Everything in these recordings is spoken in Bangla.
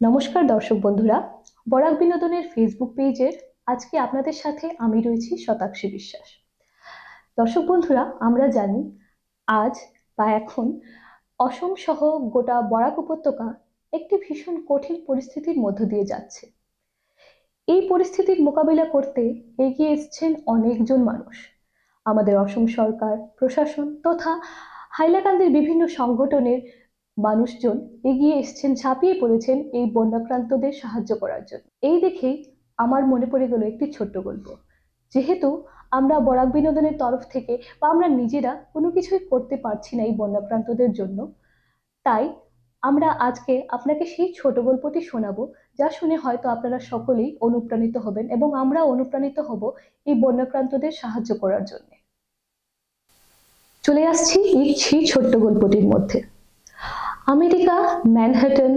নমস্কার দর্শক বন্ধুরা, বরাক বিনোদনের ফেসবুক পেজের আজকে আপনাদের সাথে আমি রয়েছি শতাক্ষী বিশ্বাস। দর্শক বন্ধুরা, আমরা জানি আজ বা এখন অসম সহ গোটা বরাক উপত্যকা একটি ভীষণ কঠিন পরিস্থিতির মধ্য দিয়ে যাচ্ছে। এই পরিস্থিতির মোকাবিলা করতে এগিয়ে এসেছেন অনেকজন মানুষ। আমাদের অসম সরকার, প্রশাসন তথা হাইলাকান্দির বিভিন্ন সংগঠনের মানুষজন এগিয়ে এসেছেন, ঝাঁপিয়ে পড়েছেন এই বন্যাক্রান্তদের সাহায্য করার জন্য। এই দেখেই আমার মনে পড়ে গেল একটি ছোট্ট গল্প। যেহেতু আমরা বরাক বিনোদনের তরফ থেকে বা আমরা নিজেরা কোনো কিছুই করতে পারছি না এই বন্যাক্রান্তদের জন্য, তাই আমরা আজকে আপনাকে সেই ছোট গল্পটি শোনাবো, যা শুনে হয়তো আপনারা সকলেই অনুপ্রাণিত হবেন এবং আমরা অনুপ্রাণিত হব এই বন্যাক্রান্তদের সাহায্য করার জন্য। চলে আসছি সেই ছোট্ট গল্পটির মধ্যে। America, Manhattan,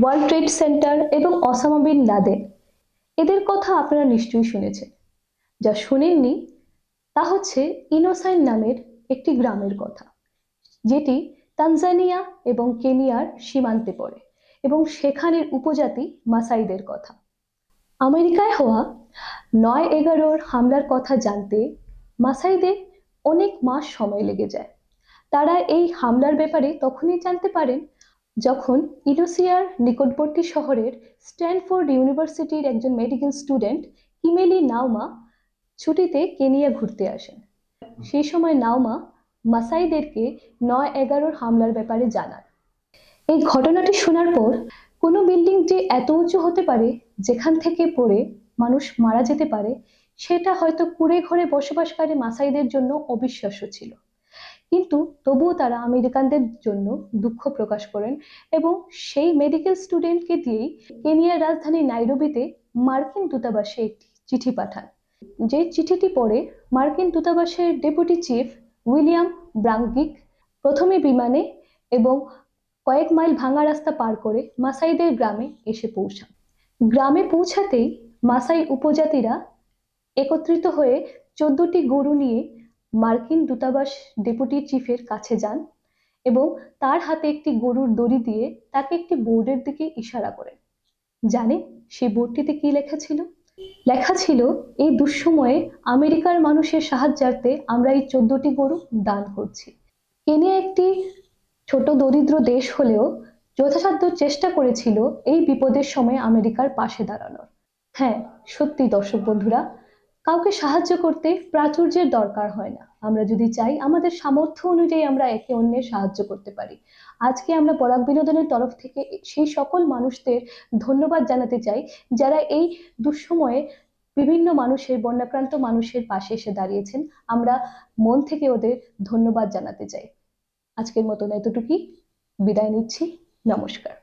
world trade centre এবং ওসামা বিন লাদেন, এদের কথা আপনারা নিশ্চয়ই শুনেছেন। যা শুনেননি তা হচ্ছে ইনোসাইন নামের একটি গ্রামের কথা, যেটি তানজানিয়া এবং কেনিয়ার সীমান্তে পড়ে এবং সেখানের উপজাতি মাসাইদের কথা। আমেরিকায় হওয়া ৯/১১ হামলার কথা জানতে মাসাইদের অনেক মাস সময় লেগে যায়। তারা এই হামলার ব্যাপারে তখনই জানতে পারেন যখন ইনোসিয়ার নিকটবর্তী শহরের স্ট্যানফোর্ড ইউনিভার্সিটির একজন মেডিকেল স্টুডেন্ট কিমেলি নাওমা ছুটিতে কেনিয়া ঘুরতে আসেন। সেই সময় নাওমা মাসাইদেরকে ৯/১১ হামলার ব্যাপারে জানান। এই ঘটনাটি শোনার পর কোনো বিল্ডিং যে এত উঁচু হতে পারে যেখান থেকে পড়ে মানুষ মারা যেতে পারে, সেটা হয়তো কুঁড়ে ঘরে বসবাসকারী মাসাইদের জন্য অবিশ্বাস্য ছিল। কিন্তু তবুও তারা আমেরিকানদের জন্য দুঃখ প্রকাশ করেন এবং সেই মেডিকেল স্টুডেন্টকে দিয়েই কেনিয়ার রাজধানী নাইরোবিতে মার্কিন দূতাবাসে একটি চিঠি পাঠান। যে চিঠিটি পড়ে মার্কিন দূতাবাসের ডেপুটি চিফ উইলিয়াম ব্রাঙ্কিক প্রথমে বিমানে এবং কয়েক মাইল ভাঙা রাস্তা পার করে মাসাইদের গ্রামে এসে পৌঁছান। গ্রামে পৌঁছাতেই মাসাই উপজাতিরা একত্রিত হয়ে 14টি গরু নিয়ে মার্কিন দূতাবাস ডেপুটি চিফের কাছে যান এবং তার হাতে একটি গরুর দড়ি দিয়ে তাকে একটি বোর্ডের দিকে ইশারা করেন। জানেন সেই বোর্ডটিতে কি লেখা ছিল? লেখা ছিল, এই দুঃসময়ে আমেরিকার মানুষের সাহায্যার্থে আমরা এই 14টি গরু দান করছি। কেনিয়া একটি ছোট দরিদ্র দেশ হলেও যথাসাধ্য চেষ্টা করেছিল এই বিপদের সময় আমেরিকার পাশে দাঁড়ানোর। হ্যাঁ, সত্যি দর্শক বন্ধুরা, কাউকে সাহায্য করতে প্রাচুর্যের দরকার হয় না। আমরা যদি চাই আমাদের সামর্থ্য অনুযায়ী আমরা একে অন্যের সাহায্য করতে পারি। আজকে আমরা বরাক বিনোদনের তরফ থেকে সেই সকল মানুষদের ধন্যবাদ জানাতে চাই যারা এই দুঃসময়ে বিভিন্ন মানুষের, বন্যাক্রান্ত মানুষের পাশে এসে দাঁড়িয়েছেন। আমরা মন থেকে ওদের ধন্যবাদ জানাতে চাই। আজকের মতন এতটুকুই, বিদায় নিচ্ছি। নমস্কার।